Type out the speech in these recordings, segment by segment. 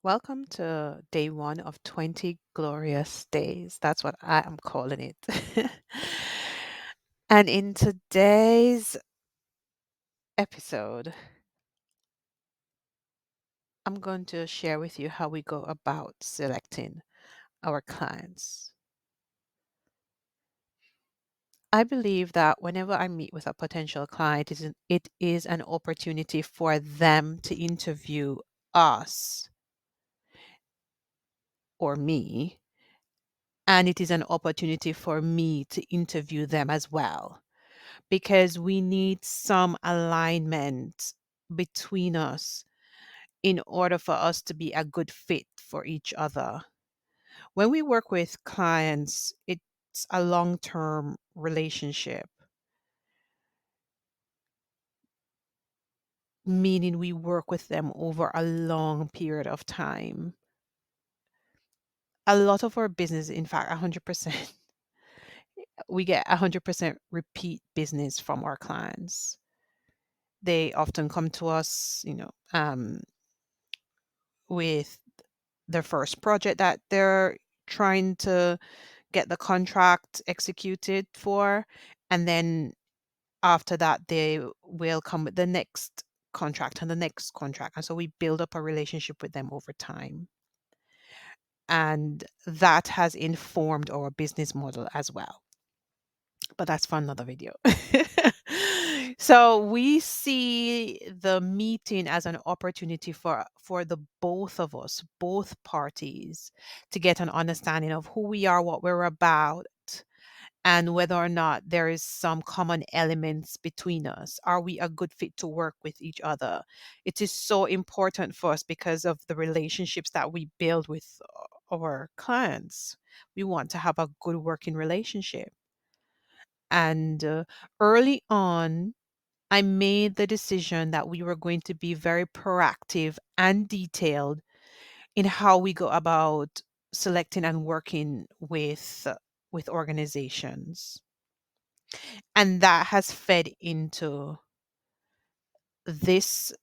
Welcome to day one of 20 glorious days. That's what I am calling it. And in today's episode, I'm going to share with you how we go about selecting our clients. I believe that whenever I meet with a potential client, it is an opportunity for them to interview us or me, and it is an opportunity for me to interview them as well, because we need some alignment between us in order for us to be a good fit for each other. When we work with clients, it's a long term relationship, meaning we work with them over a long period of time. A lot of our business, in fact, 100%, we get 100% repeat business from our clients. They often come to us, with their first project that they're trying to get the contract executed for. And then after that, they will come with the next contract and the next contract. And so we build up a relationship with them over time. And that has informed our business model as well. But that's for another video. So we see the meeting as an opportunity for the both of us, both parties, to get an understanding of who we are, what we're about, and whether or not there is some common elements between us. Are we a good fit to work with each other? It is so important for us because of the relationships that we build with our clients. We want to have a good working relationship. And early on, I made the decision that we were going to be very proactive and detailed in how we go about selecting and working with organizations. And that has fed into this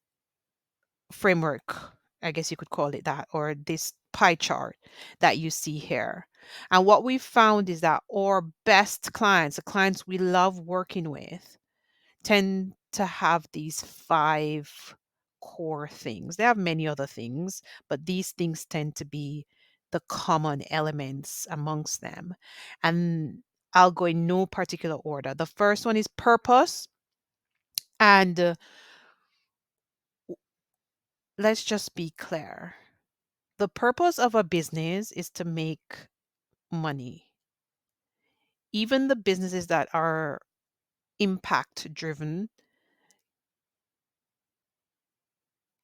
framework, I guess you could call it that, or this pie chart that you see here. And what we found is that our best clients, the clients we love working with, tend to have these five core things. They have many other things, but these things tend to be the common elements amongst them. And I'll go in no particular order. The first one is purpose. And let's just be clear, the purpose of a business is to make money. Even the businesses that are impact driven,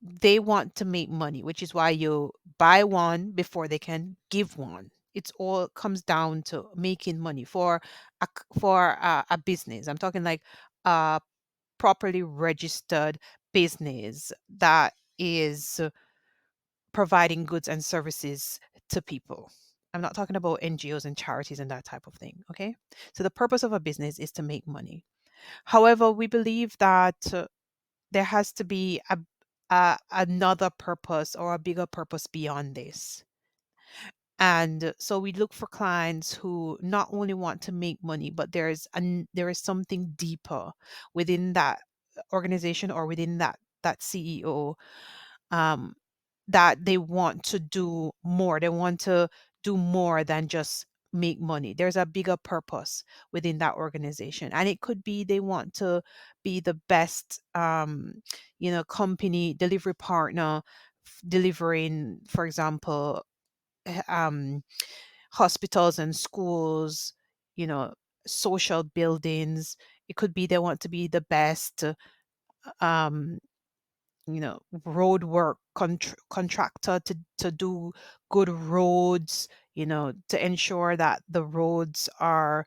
they want to make money, which is why you buy one before they can give one. It's all comes down to making money for a business. I'm talking like a properly registered business that is providing goods and services to people. I'm not talking about NGOs and charities and that type of thing. Okay. So the purpose of a business is to make money. However, we believe that there has to be another purpose or a bigger purpose beyond this. And so we look for clients who not only want to make money, but there is something deeper within that organization or within that CEO, um, that they want to do more. They want to do more than just make money. There's a bigger purpose within that organization. And it could be they want to be the best, company delivery partner, delivering, for example, um, hospitals and schools, you know, social buildings. It could be they want to be the best, um, road work contractor to do good roads, to ensure that the roads are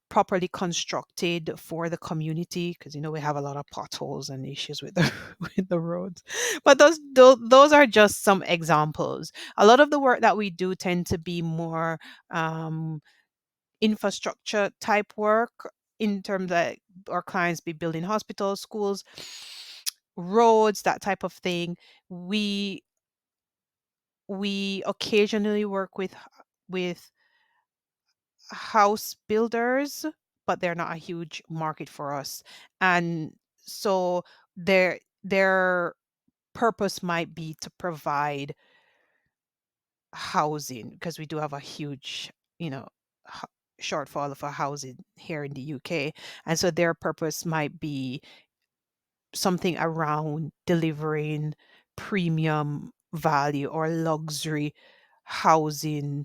properly constructed for the community, because we have a lot of potholes and issues with the with the roads. But those are just some examples. A lot of the work that we do tend to be more um, infrastructure type work, in terms that our clients be building hospitals, schools, roads, that type of thing. We we occasionally work with house builders, but they're not a huge market for us. And so their purpose might be to provide housing, because we do have a huge, you know, h- shortfall of a housing here in the UK. And so their purpose might be something around delivering premium value or luxury housing,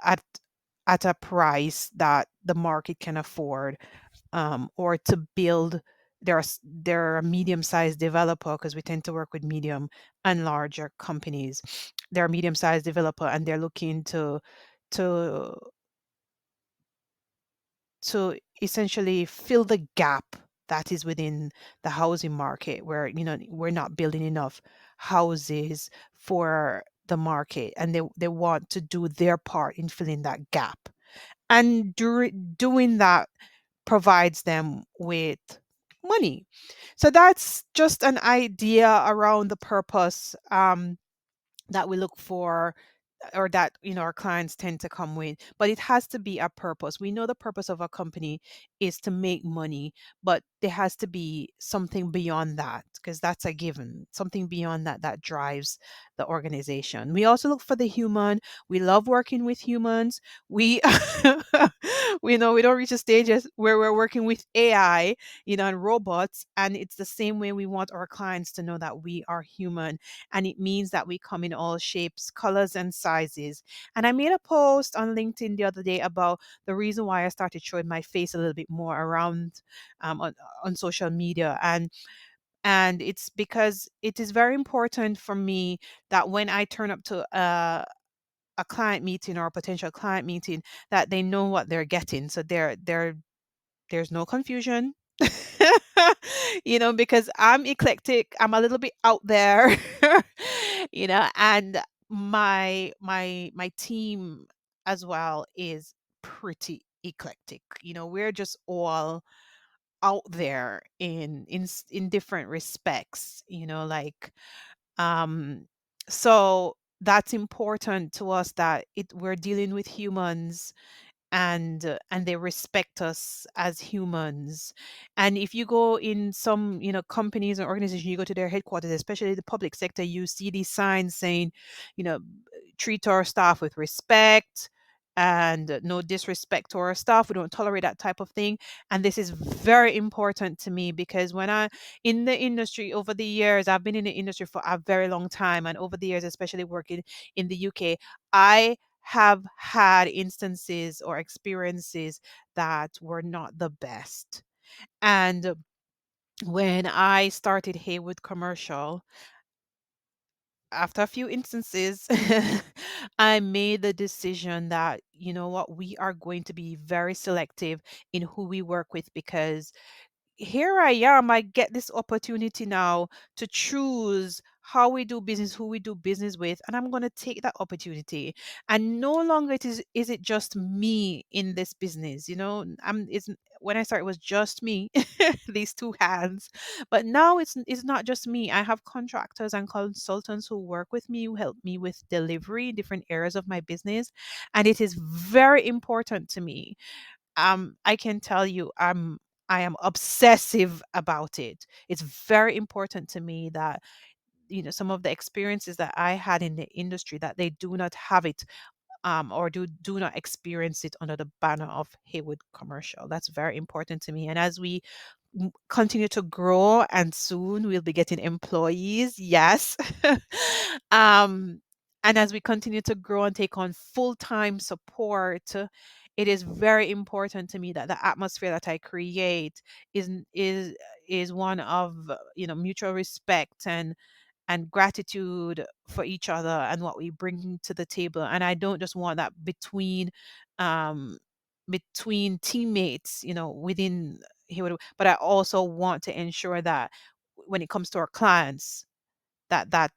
at a price that the market can afford, or to build. They're a medium-sized developer, because we tend to work with medium and larger companies. They're a medium-sized developer, and they're looking to to essentially fill the gap that is within the housing market, where we're not building enough houses for the market, and they want to do their part in filling that gap. And doing that provides them with money. So that's just an idea around the purpose, that we look for, or that our clients tend to come with. But it has to be a purpose. We know the purpose of a company is to make money, but there has to be something beyond that, because that's a given. Something beyond that that drives the organization. We also look for the human. We love working with humans. We we know we don't reach a stage where we're working with AI, and robots. And it's the same way we want our clients to know that we are human, and it means that we come in all shapes, colors, and sizes. And I made a post on LinkedIn the other day about the reason why I started showing my face a little bit more around, on social media. And it's because it is very important for me that when I turn up to a client meeting or a potential client meeting, that they know what they're getting. So there's no confusion. Because I'm eclectic, I'm a little bit out there. And my team as well is pretty eclectic. We're just all out there in different respects, like, um so that's important to us, that we're dealing with humans, and they respect us as humans. And if you go in some companies or organizations, you go to their headquarters, especially the public sector, you see these signs saying, you know treat our staff with respect, and no disrespect to our staff. We don't tolerate that type of thing. And this is very important to me, because when I in the industry, over the years, I've been in the industry for a very long time, and over the years, especially working in the UK, I have had instances or experiences that were not the best. And when I started Haywood Commercial, after a few instances, I made the decision that, you know what, we are going to be very selective in who we work with, because here I am. I get this opportunity now to choose how we do business, who we do business with, and I'm going to take that opportunity. And no longer is it just me in this business. I'm it's When I started, it was just me, these two hands. But now it's not just me. I have contractors and consultants who work with me, who help me with delivery in different areas of my business, and it is very important to me. I can tell you, I am obsessive about it. It's very important to me that, some of the experiences that I had in the industry, that they do not have it, or do not experience it under the banner of Haywood Commercial. That's very important to me. And as we continue to grow, and soon we'll be getting employees, yes. um, and as we continue to grow and take on full-time support, it is very important to me that the atmosphere that I create is is is one of, mutual respect and gratitude for each other and what we bring to the table. And I don't just want that um between teammates, within here, but I also want to ensure that when it comes to our clients, that that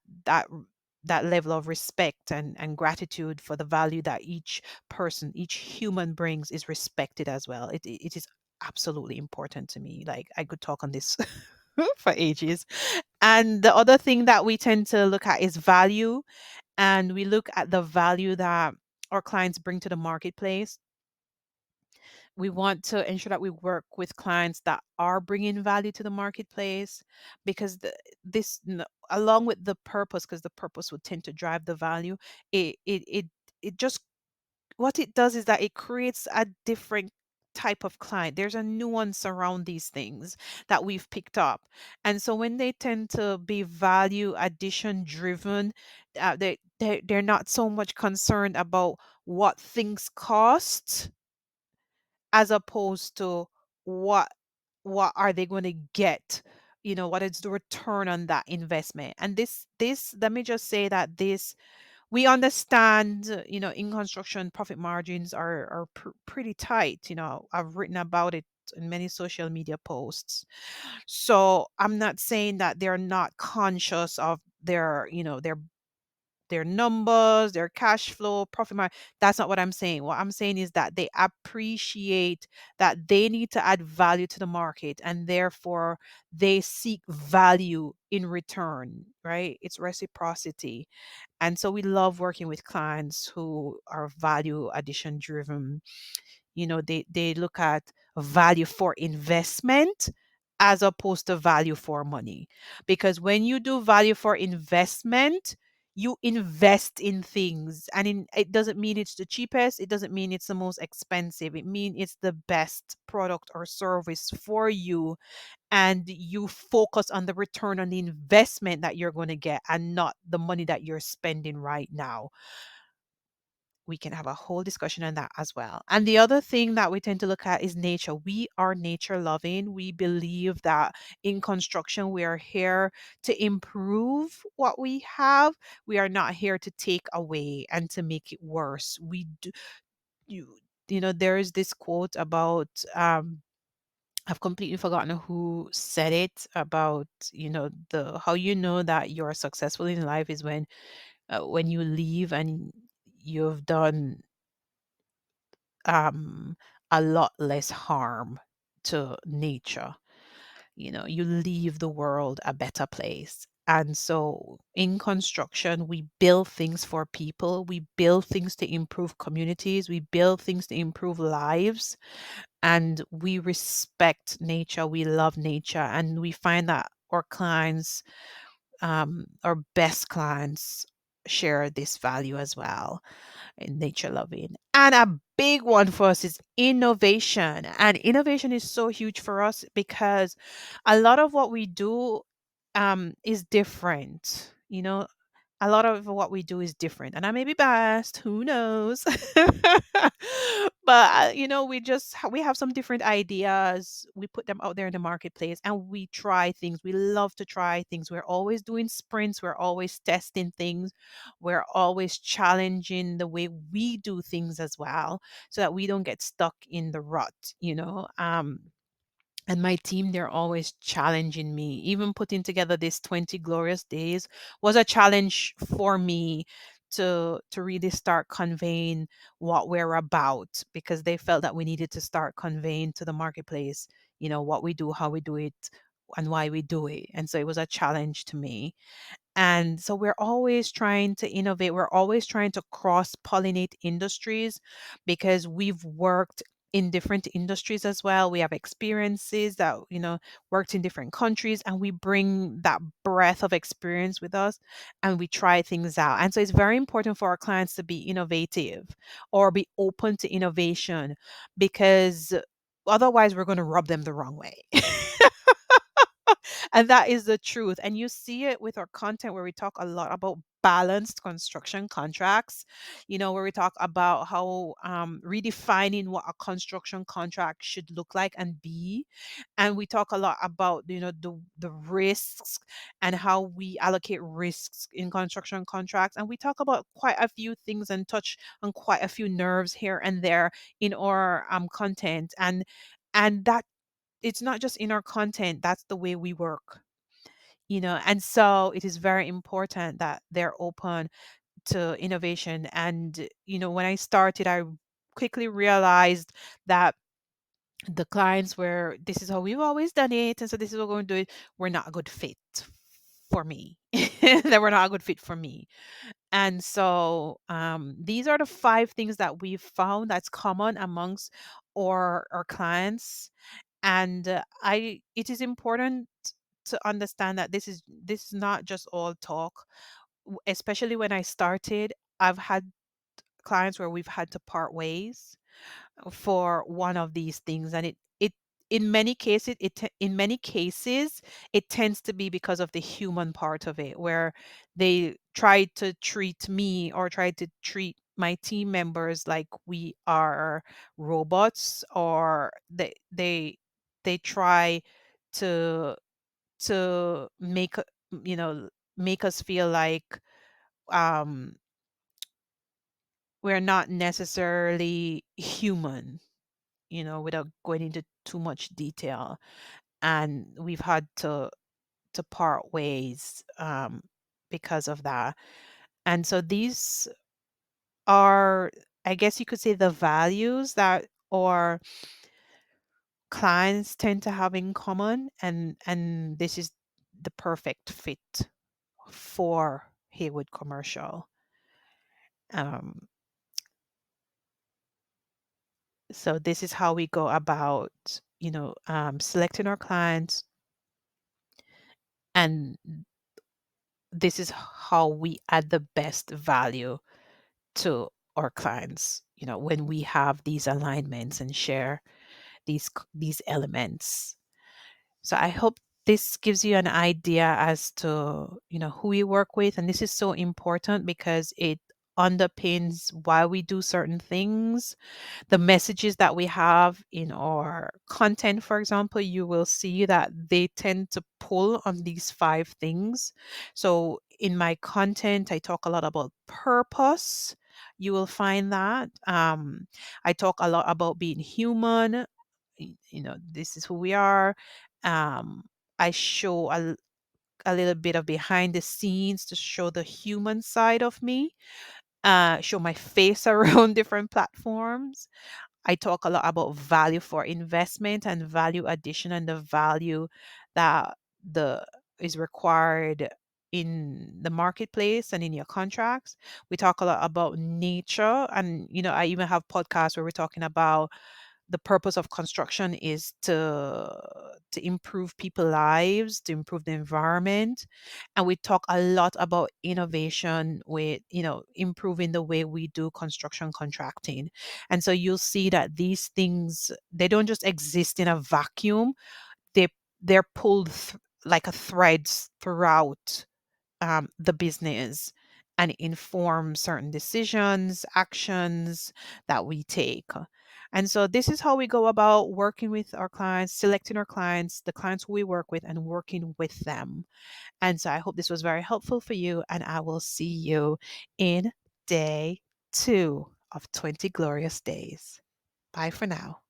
that level of respect and gratitude for the value that each person, each human brings, is respected as well. It is absolutely important to me. Like, I could talk on this for ages. And the other thing that we tend to look at is value. and we look at the value that our clients bring to the marketplace. We want to ensure that we work with clients that are bringing value to the marketplace, because along with the purpose, because the purpose would tend to drive the value. It just, what it does is that it creates a different type of client. There's a nuance around these things that we've picked up. And so when they tend to be value addition driven, they're not so much concerned about what things cost, as opposed to what what are they going to get, what is the return on that investment. And this let me just say that this, we understand, in construction, profit margins are pretty tight. I've written about it in many social media posts. So I'm not saying that they're not conscious of their numbers, their cash flow, profit margin. That's not what I'm saying. What I'm saying is that they appreciate that they need to add value to the market, and therefore they seek value in return, right? It's reciprocity. And so we love working with clients who are value addition driven. They look at value for investment as opposed to value for money. Because when you do value for investment, you invest in things, and it doesn't mean it's the cheapest, it doesn't mean it's the most expensive, it means it's the best product or service for you, and you focus on the return on the investment that you're going to get, and not the money that you're spending right now. We can have a whole discussion on that as well. And the other thing that we tend to look at is nature. We are nature loving. We believe that in construction, we are here to improve what we have. We are not here to take away and to make it worse. We do, you, there is this quote about, I've completely forgotten who said it, about, the how you know that you're successful in life is when you leave and you've done um, a lot less harm to nature. You leave the world a better place. And so in construction, we build things for people, we build things to improve communities, we build things to improve lives, and we respect nature, we love nature, and we find that our clients, our best clients, share this value as well, in nature loving. And a big one for us is innovation. And innovation is so huge for us because a lot of what we do is different. A lot of what we do is different. And I may be biased, who knows? But we have some different ideas. We put them out there in the marketplace and we try things. We love to try things. We're always doing sprints, we're always testing things. We're always challenging the way we do things as well, so that we don't get stuck in the rut. And my team, they're always challenging me. Even putting together this 20 glorious days was a challenge for me to really start conveying what we're about, because they felt that we needed to start conveying to the marketplace, what we do, how we do it, and why we do it. And so it was a challenge to me. And so we're always trying to innovate. We're always trying to cross pollinate industries, because we've worked in different industries as well. We have experiences that, worked in different countries, and we bring that breadth of experience with us and we try things out. And so it's very important for our clients to be innovative or be open to innovation, because otherwise we're going to rub them the wrong way. And that is the truth. And you see it with our content, where we talk a lot about balanced construction contracts, where we talk about how redefining what a construction contract should look like and be. And we talk a lot about, the risks and how we allocate risks in construction contracts. And we talk about quite a few things and touch on quite a few nerves here and there in our content. And that, it's not just in our content, that's the way we work. And so it is very important that they're open to innovation. And when I started, I quickly realized that the clients were, this is how we've always done it, and so this is what we're going to do it, we're not a good fit for me. They were not a good fit for me. And so these are the five things that we've found that's common amongst our clients. And I it is important to understand that this is not just all talk. Especially when I started, I've had clients where we've had to part ways for one of these things, and it in many cases it tends to be because of the human part of it, where they try to treat me or try to treat my team members like we are robots, or they try to make you know make us feel like um we're not necessarily human, without going into too much detail. And we've had to part ways because of that. And so these are, I guess you could say, the values that our clients tend to have in common, and this is the perfect fit for Haywood Commercial. Um, so this is how we go about, selecting our clients, and this is how we add the best value to our clients, when we have these alignments and share these elements. So I hope this gives you an idea as to, who we work with. And this is so important because it underpins why we do certain things. The messages that we have in our content, for example, you will see that they tend to pull on these five things. So in my content, I talk a lot about purpose. You will find that. I talk a lot about being human. This is who we are. Um, I show a little bit of behind the scenes to show the human side of me, show my face around different platforms. I talk a lot about value for investment and value addition, and the value that the is required in the marketplace and in your contracts. We talk a lot about nature, and I even have podcasts where we're talking about the purpose of construction is to improve people's lives, to improve the environment. And we talk a lot about innovation with, improving the way we do construction contracting. And so you'll see that these things, they don't just exist in a vacuum. they they're pulled like a threads throughout the business, and inform certain decisions, actions that we take. And so this is how we go about working with our clients, selecting our clients, the clients we work with, and working with them. And so I hope this was very helpful for you, and I will see you in day 2 of 20 glorious days. Bye for now.